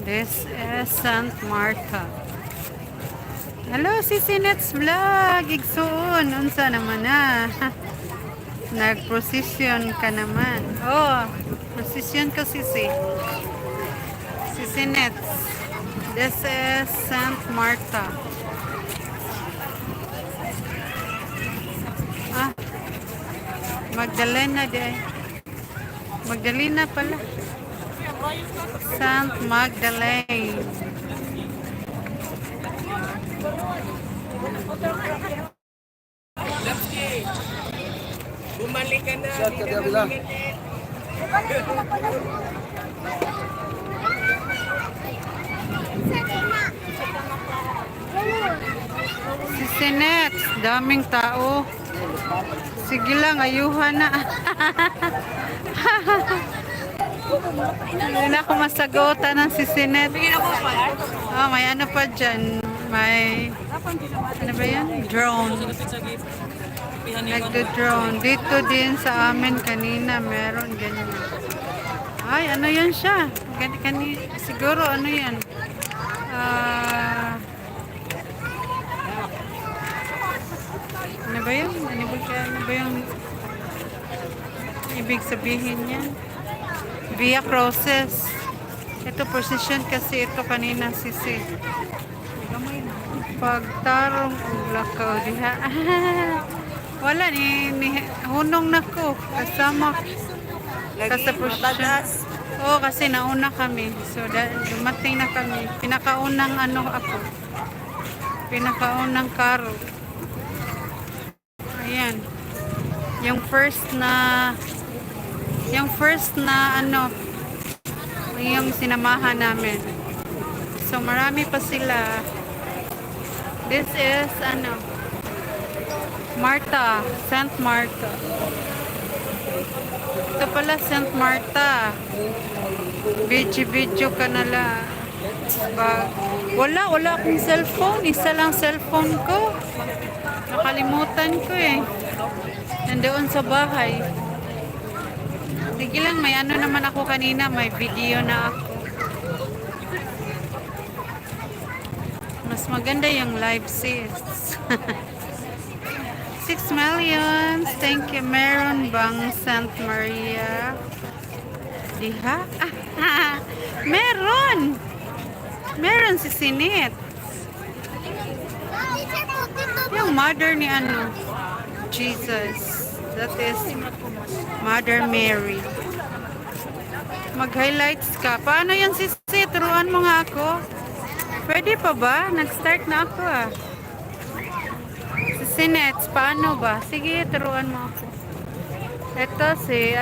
This is Saint Martha. Hello, Sisi Nets Vlog. Igsuon. Unsa naman na? Nag-procession ka naman. Oh, procession ka, Sisi. Sisi Nets. This is Saint Martha. Ah, Magdalena de. Magdalena pala. Saint Magdalene. Bumalik ka na. Shot ka kabila. Si Sinet, daming tao. Sige lang, ayuhan na. Hindi na ako masagutan ng si Sinet. Oh, may ano pa dyan. May, ano ba yan? Drone. Nagdo-drone. Dito din sa amin kanina, meron ganyan. Ay, ano yan siya? Siguro ano yan? Ano ba yun? Ano ba yung ibig sabihin niyan? Via Crucis. Ito, procession kasi ito kanina, Sisi. Pagtarong ulakaw diha. Wala, hunong na ko. Kasama sa procession. Oo, kasi nauna kami. So, dumating na kami. Pinakaunang ako. Pinakaunang karo. Ayan. Yung first na yung sinamahan namin. So, marami pa sila. This is, Martha. Saint Martha. Ito pala, Saint Martha. Video ka na lang. Wala akong cellphone. Isa lang cellphone ko. Nakalimutan ko eh. Nandoon sa bahay. Sige lang, may ano naman ako kanina. May video na ako. Mas maganda yung live sis. 6 million. Thank you. Meron bang Saint Maria? Diha? Meron! Meron si Sinet. Yung mother ni Jesus. That is Mother Mary. Mag-highlights ka. Paano yan, Sisi? Turuan mo nga ako. Pwede pa ba? Nag-start na ako Si Nets, paano ba? Sige, turuan mo ako. Ito si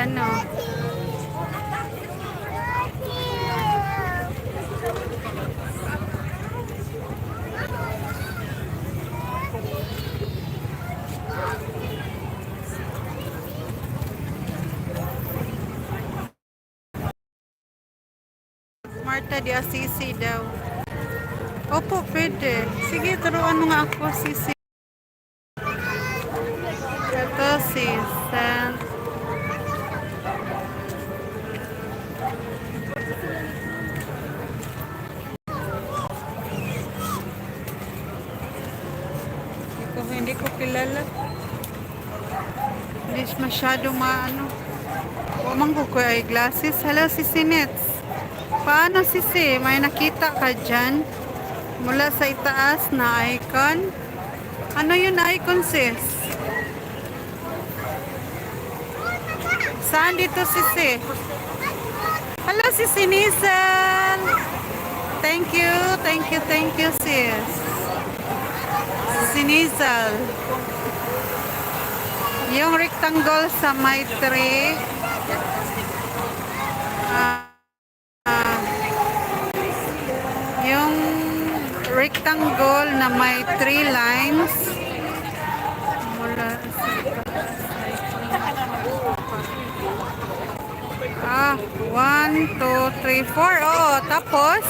Martha de Assisi daw. Opo, pwede. Sige, turuan mo nga ako, Sisi. Ito si Saint. Hindi ko kilala. Hindi masyado Umang ko ay glasses. Hello, Sisi Nets. Paano, Sisi? May nakita ka dyan? Mula sa itaas na icon. Ano yun icon, sis? Saan dito, Sisi? Hello, Sisi Nisan. Thank you, sis. Sisi Nisan. Yung rectangle sa may 3. Yung rectangle na may 3 lines. Mula sa 1, 2, 3, 4. Oo, tapos